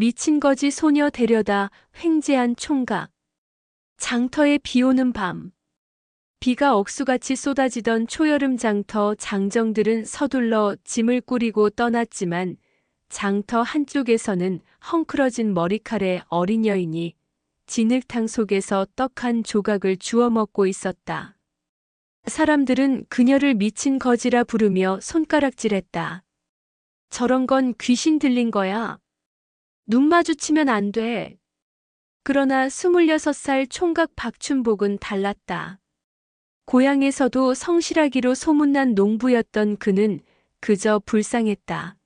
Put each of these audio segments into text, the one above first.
미친 거지 소녀 데려다 횡재한 총각. 장터에 비 오는 밤. 비가 억수같이 쏟아지던 초여름 장터 장정들은 서둘러 짐을 꾸리고 떠났지만 장터 한쪽에서는 헝클어진 머리칼에 어린 여인이 진흙탕 속에서 떡 한 조각을 주워 먹고 있었다. 사람들은 그녀를 미친 거지라 부르며 손가락질했다. 저런 건 귀신 들린 거야. 눈 마주치면 안 돼. 그러나 26살 총각 박춘복은 달랐다. 고향에서도 성실하기로 소문난 농부였던 그는 그저 불쌍했다.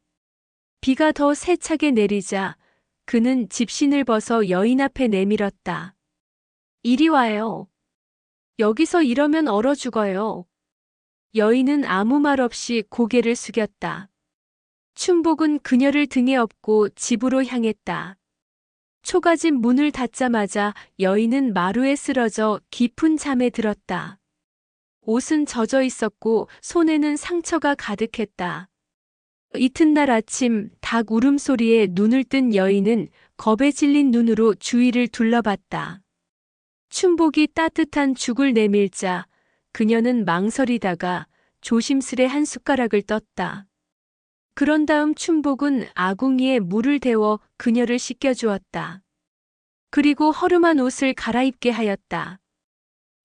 비가 더 세차게 내리자 그는 집신을 벗어 여인 앞에 내밀었다. 이리 와요. 여기서 이러면 얼어 죽어요. 여인은 아무 말 없이 고개를 숙였다. 춘복은 그녀를 등에 업고 집으로 향했다. 초가집 문을 닫자마자 여인은 마루에 쓰러져 깊은 잠에 들었다. 옷은 젖어 있었고 손에는 상처가 가득했다. 이튿날 아침 닭 울음소리에 눈을 뜬 여인은 겁에 질린 눈으로 주위를 둘러봤다. 춘복이 따뜻한 죽을 내밀자 그녀는 망설이다가 조심스레 한 숟가락을 떴다. 그런 다음 춘복은 아궁이에 물을 데워 그녀를 씻겨주었다. 그리고 허름한 옷을 갈아입게 하였다.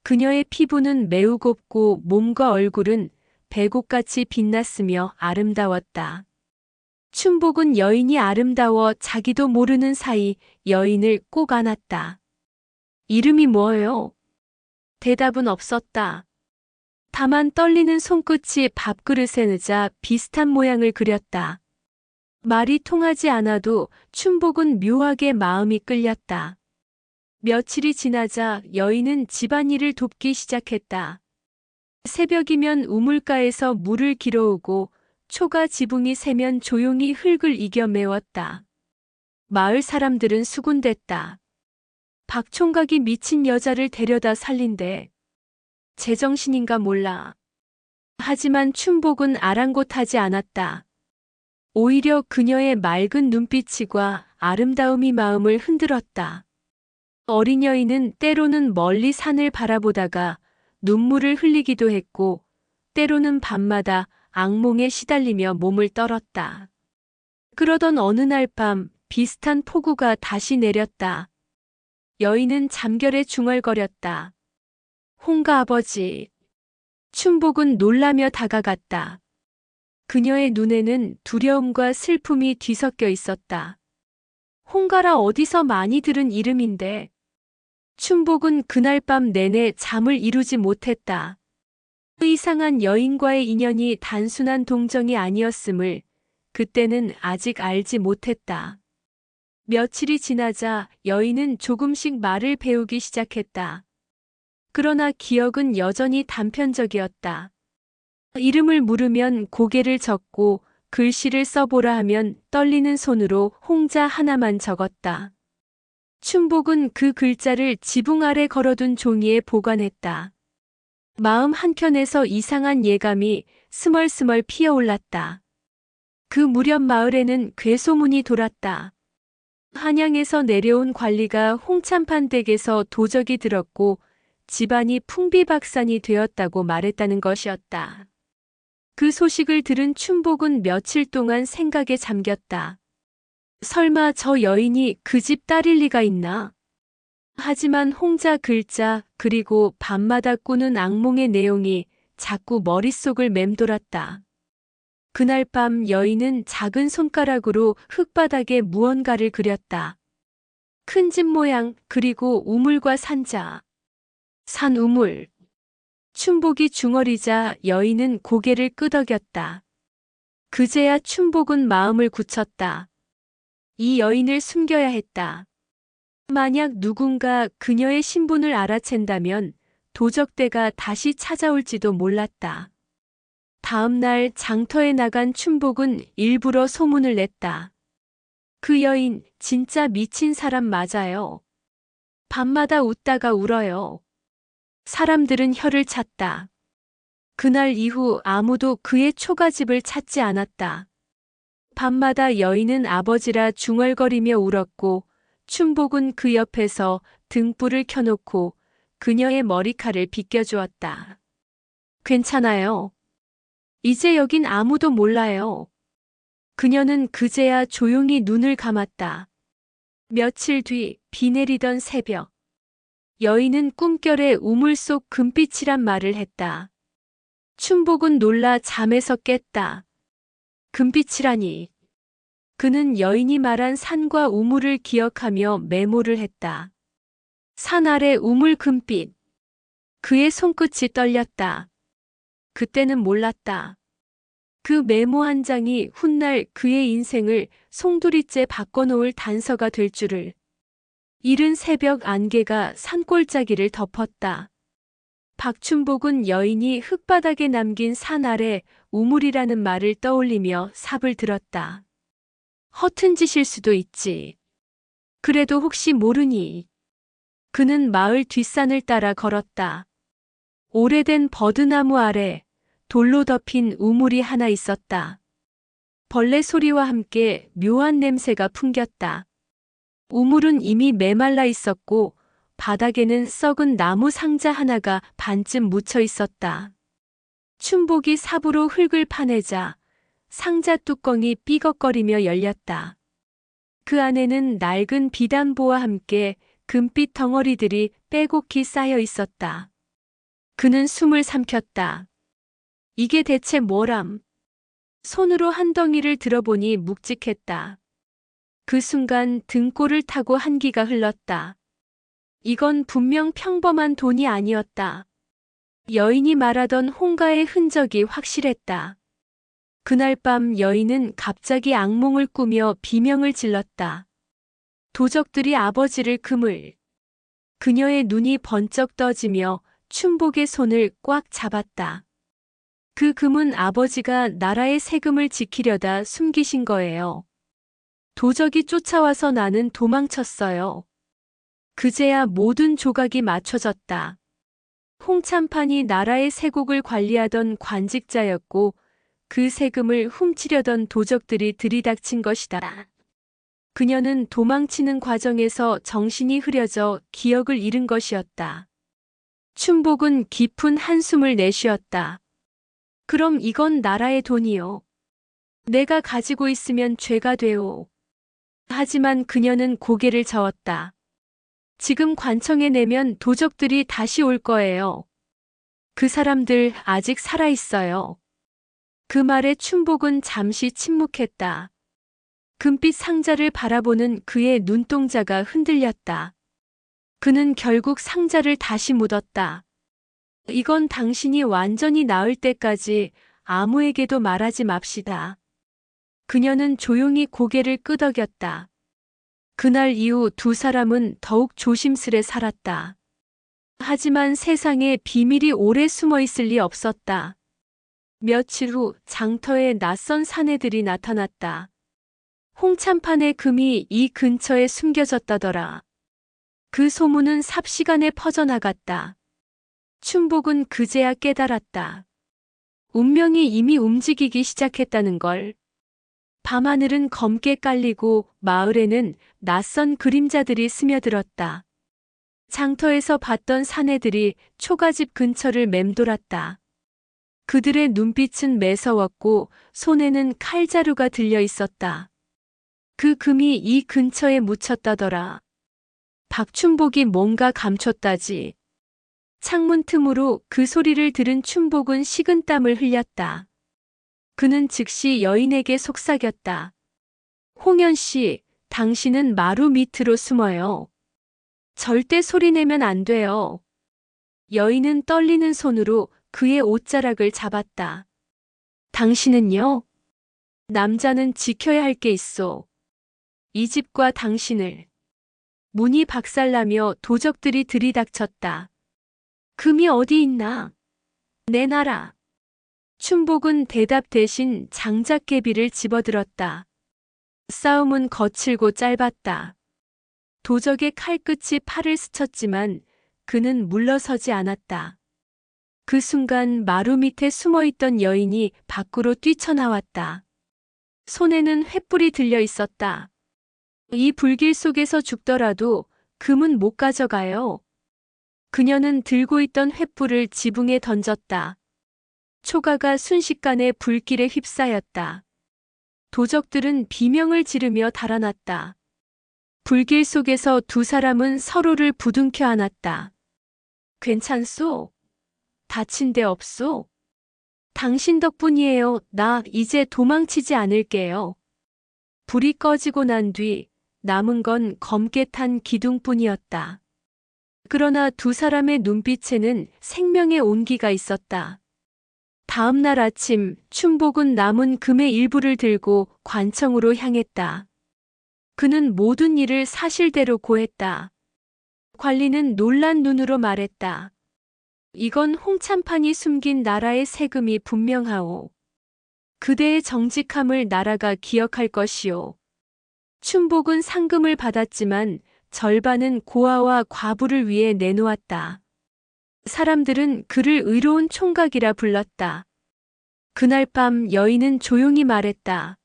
그녀의 피부는 매우 곱고 몸과 얼굴은 백옥같이 빛났으며 아름다웠다. 춘복은 여인이 아름다워 자기도 모르는 사이 여인을 꼭 안았다. 이름이 뭐예요? 대답은 없었다. 다만 떨리는 손끝이 밥그릇에 넣자 비슷한 모양을 그렸다. 말이 통하지 않아도 춘복은 묘하게 마음이 끌렸다. 며칠이 지나자 여인은 집안일을 돕기 시작했다. 새벽이면 우물가에서 물을 길어오고 초가 지붕이 새면 조용히 흙을 이겨 메웠다. 마을 사람들은 수군댔다. 박 총각이 미친 여자를 데려다 살린대. 제정신인가 몰라. 하지만 춘복은 아랑곳하지 않았다. 오히려 그녀의 맑은 눈빛과 아름다움이 마음을 흔들었다. 어린 여인은 때로는 멀리 산을 바라보다가 눈물을 흘리기도 했고 때로는 밤마다 악몽에 시달리며 몸을 떨었다. 그러던 어느 날 밤 비슷한 폭우가 다시 내렸다. 여인은 잠결에 중얼거렸다. 홍가 아버지. 춘복은 놀라며 다가갔다. 그녀의 눈에는 두려움과 슬픔이 뒤섞여 있었다. 홍가라 어디서 많이 들은 이름인데. 춘복은 그날 밤 내내 잠을 이루지 못했다. 이상한 여인과의 인연이 단순한 동정이 아니었음을 그때는 아직 알지 못했다. 며칠이 지나자 여인은 조금씩 말을 배우기 시작했다. 그러나 기억은 여전히 단편적이었다. 이름을 물으면 고개를 젓고 글씨를 써보라 하면 떨리는 손으로 홍자 하나만 적었다. 춘복은 그 글자를 지붕 아래 걸어둔 종이에 보관했다. 마음 한켠에서 이상한 예감이 스멀스멀 피어올랐다. 그 무렵 마을에는 괴소문이 돌았다. 한양에서 내려온 관리가 홍참판 댁에서 도적이 들었고 집안이 풍비박산이 되었다고 말했다는 것이었다. 그 소식을 들은 춘복은 며칠 동안 생각에 잠겼다. 설마 저 여인이 그 집 딸일 리가 있나? 하지만 홍자 글자 그리고 밤마다 꾸는 악몽의 내용이 자꾸 머릿속을 맴돌았다. 그날 밤 여인은 작은 손가락으로 흙바닥에 무언가를 그렸다. 큰 집 모양 그리고 우물과 산자. 산 우물. 춘복이 중얼이자 여인은 고개를 끄덕였다. 그제야 춘복은 마음을 굳혔다. 이 여인을 숨겨야 했다. 만약 누군가 그녀의 신분을 알아챈다면 도적대가 다시 찾아올지도 몰랐다. 다음 날 장터에 나간 춘복은 일부러 소문을 냈다. 그 여인 진짜 미친 사람 맞아요. 밤마다 웃다가 울어요. 사람들은 혀를 찼다. 그날 이후 아무도 그의 초가집을 찾지 않았다. 밤마다 여인은 아버지라 중얼거리며 울었고 춘복은 그 옆에서 등불을 켜놓고 그녀의 머리칼을 빗겨주었다. 괜찮아요. 이제 여긴 아무도 몰라요. 그녀는 그제야 조용히 눈을 감았다. 며칠 뒤 비 내리던 새벽. 여인은 꿈결에 우물 속 금빛이란 말을 했다. 춘복은 놀라 잠에서 깼다. 금빛이라니. 그는 여인이 말한 산과 우물을 기억하며 메모를 했다. 산 아래 우물 금빛. 그의 손끝이 떨렸다. 그때는 몰랐다. 그 메모 한 장이 훗날 그의 인생을 송두리째 바꿔놓을 단서가 될 줄을. 이른 새벽 안개가 산골짜기를 덮었다. 박춘복은 여인이 흙바닥에 남긴 산 아래 우물이라는 말을 떠올리며 삽을 들었다. 허튼 짓일 수도 있지. 그래도 혹시 모르니. 그는 마을 뒷산을 따라 걸었다. 오래된 버드나무 아래 돌로 덮인 우물이 하나 있었다. 벌레 소리와 함께 묘한 냄새가 풍겼다. 우물은 이미 메말라 있었고 바닥에는 썩은 나무 상자 하나가 반쯤 묻혀 있었다. 춘복이 삽으로 흙을 파내자 상자 뚜껑이 삐걱거리며 열렸다. 그 안에는 낡은 비단보와 함께 금빛 덩어리들이 빼곡히 쌓여 있었다. 그는 숨을 삼켰다. 이게 대체 뭐람? 손으로 한 덩이를 들어보니 묵직했다. 그 순간 등골을 타고 한기가 흘렀다. 이건 분명 평범한 돈이 아니었다. 여인이 말하던 홍가의 흔적이 확실했다. 그날 밤 여인은 갑자기 악몽을 꾸며 비명을 질렀다. 도적들이 아버지를 금을. 그녀의 눈이 번쩍 떠지며 춘복의 손을 꽉 잡았다. 그 금은 아버지가 나라의 세금을 지키려다 숨기신 거예요. 도적이 쫓아와서 나는 도망쳤어요. 그제야 모든 조각이 맞춰졌다. 홍참판이 나라의 세곡을 관리하던 관직자였고 그 세금을 훔치려던 도적들이 들이닥친 것이다. 그녀는 도망치는 과정에서 정신이 흐려져 기억을 잃은 것이었다. 춘복은 깊은 한숨을 내쉬었다. 그럼 이건 나라의 돈이요. 내가 가지고 있으면 죄가 되오. 하지만 그녀는 고개를 저었다. 지금 관청에 내면 도적들이 다시 올 거예요. 그 사람들 아직 살아있어요. 그 말에 춘복은 잠시 침묵했다. 금빛 상자를 바라보는 그의 눈동자가 흔들렸다. 그는 결국 상자를 다시 묻었다. 이건 당신이 완전히 나을 때까지 아무에게도 말하지 맙시다. 그녀는 조용히 고개를 끄덕였다. 그날 이후 두 사람은 더욱 조심스레 살았다. 하지만 세상에 비밀이 오래 숨어 있을 리 없었다. 며칠 후 장터에 낯선 사내들이 나타났다. 홍참판의 금이 이 근처에 숨겨졌다더라. 그 소문은 삽시간에 퍼져나갔다. 춘복은 그제야 깨달았다. 운명이 이미 움직이기 시작했다는 걸. 밤하늘은 검게 깔리고 마을에는 낯선 그림자들이 스며들었다. 장터에서 봤던 사내들이 초가집 근처를 맴돌았다. 그들의 눈빛은 매서웠고 손에는 칼자루가 들려 있었다. 그 금이 이 근처에 묻혔다더라. 박춘복이 뭔가 감췄다지. 창문 틈으로 그 소리를 들은 춘복은 식은땀을 흘렸다. 그는 즉시 여인에게 속삭였다. 홍연 씨, 당신은 마루 밑으로 숨어요. 절대 소리내면 안 돼요. 여인은 떨리는 손으로 그의 옷자락을 잡았다. 당신은요? 남자는 지켜야 할 게 있어. 이 집과 당신을. 문이 박살나며 도적들이 들이닥쳤다. 금이 어디 있나? 내놔라. 춘복은 대답 대신 장작개비를 집어들었다. 싸움은 거칠고 짧았다. 도적의 칼끝이 팔을 스쳤지만 그는 물러서지 않았다. 그 순간 마루 밑에 숨어있던 여인이 밖으로 뛰쳐나왔다. 손에는 횃불이 들려 있었다. 이 불길 속에서 죽더라도 금은 못 가져가요. 그녀는 들고 있던 횃불을 지붕에 던졌다. 초가가 순식간에 불길에 휩싸였다. 도적들은 비명을 지르며 달아났다. 불길 속에서 두 사람은 서로를 부둥켜 안았다. 괜찮소? 다친 데 없소? 당신 덕분이에요. 나 이제 도망치지 않을게요. 불이 꺼지고 난 뒤 남은 건 검게 탄 기둥뿐이었다. 그러나 두 사람의 눈빛에는 생명의 온기가 있었다. 다음 날 아침 춘복은 남은 금의 일부를 들고 관청으로 향했다. 그는 모든 일을 사실대로 고했다. 관리는 놀란 눈으로 말했다. 이건 홍찬판이 숨긴 나라의 세금이 분명하오. 그대의 정직함을 나라가 기억할 것이오. 춘복은 상금을 받았지만 절반은 고아와 과부를 위해 내놓았다. 사람들은 그를 의로운 총각이라 불렀다. 그날 밤 여인은 조용히 말했다.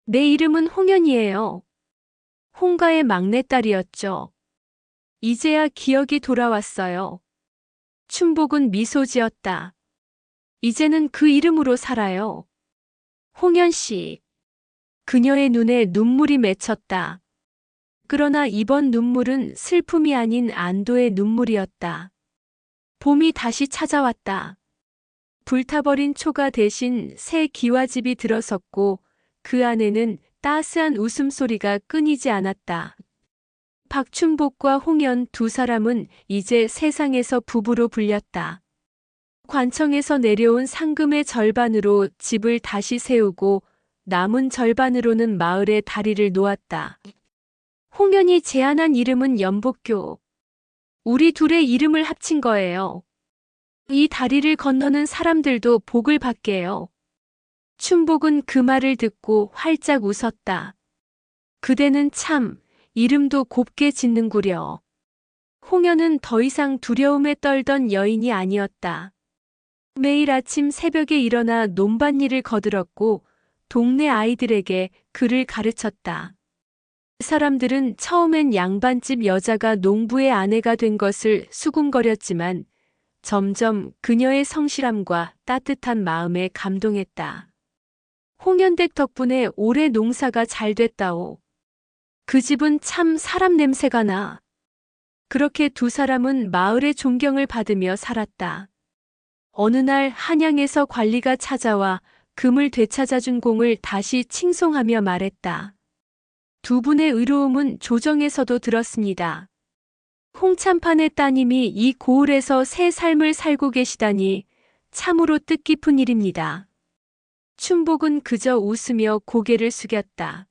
내 이름은 홍연이에요. 홍가의 막내딸이었죠. 이제야 기억이 돌아왔어요. 춘복은 미소 지었다. 이제는 그 이름으로 살아요. 홍연 씨. 그녀의 눈에 눈물이 맺혔다. 그러나 이번 눈물은 슬픔이 아닌 안도의 눈물이었다. 봄이 다시 찾아왔다. 불타버린 초가 대신 새 기와집이 들어섰고 그 안에는 따스한 웃음소리가 끊이지 않았다. 박춘복과 홍연 두 사람은 이제 세상에서 부부로 불렸다. 관청에서 내려온 상금의 절반으로 집을 다시 세우고 남은 절반으로는 마을에 다리를 놓았다. 홍연이 제안한 이름은 연복교. 우리 둘의 이름을 합친 거예요. 이 다리를 건너는 사람들도 복을 받게요. 춘복은 그 말을 듣고 활짝 웃었다. 그대는 참 이름도 곱게 짓는구려. 홍연은 더 이상 두려움에 떨던 여인이 아니었다. 매일 아침 새벽에 일어나 논밭일을 거들었고 동네 아이들에게 글을 가르쳤다. 사람들은 처음엔 양반집 여자가 농부의 아내가 된 것을 수군거렸지만 점점 그녀의 성실함과 따뜻한 마음에 감동했다. 홍연댁 덕분에 올해 농사가 잘 됐다오. 그 집은 참 사람 냄새가 나. 그렇게 두 사람은 마을의 존경을 받으며 살았다. 어느 날 한양에서 관리가 찾아와 금을 되찾아준 공을 다시 칭송하며 말했다. 두 분의 의로움은 조정에서도 들었습니다. 홍찬판의 따님이 이 고을에서 새 삶을 살고 계시다니 참으로 뜻깊은 일입니다. 춘복은 그저 웃으며 고개를 숙였다.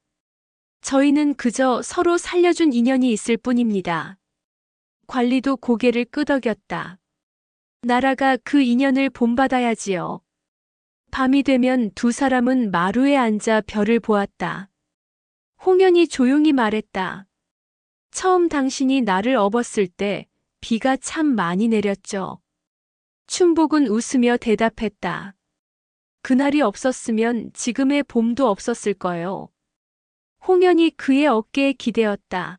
저희는 그저 서로 살려준 인연이 있을 뿐입니다. 관리도 고개를 끄덕였다. 나라가 그 인연을 본받아야지요. 밤이 되면 두 사람은 마루에 앉아 별을 보았다. 홍연이 조용히 말했다. 처음 당신이 나를 업었을 때 비가 참 많이 내렸죠. 춘복은 웃으며 대답했다. 그날이 없었으면 지금의 봄도 없었을 거요. 홍연이 그의 어깨에 기대었다.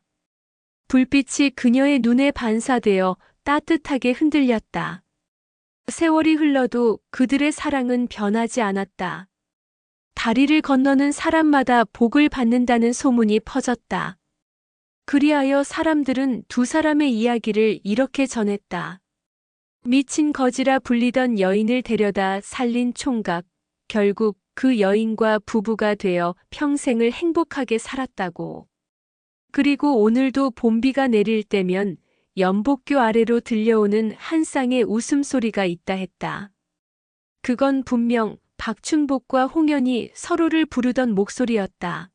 불빛이 그녀의 눈에 반사되어 따뜻하게 흔들렸다. 세월이 흘러도 그들의 사랑은 변하지 않았다. 다리를 건너는 사람마다 복을 받는다는 소문이 퍼졌다. 그리하여 사람들은 두 사람의 이야기를 이렇게 전했다. 미친 거지라 불리던 여인을 데려다 살린 총각, 결국 그 여인과 부부가 되어 평생을 행복하게 살았다고. 그리고 오늘도 봄비가 내릴 때면 연복교 아래로 들려오는 한 쌍의 웃음소리가 있다 했다. 그건 분명 박춘복과 홍연이 서로를 부르던 목소리였다.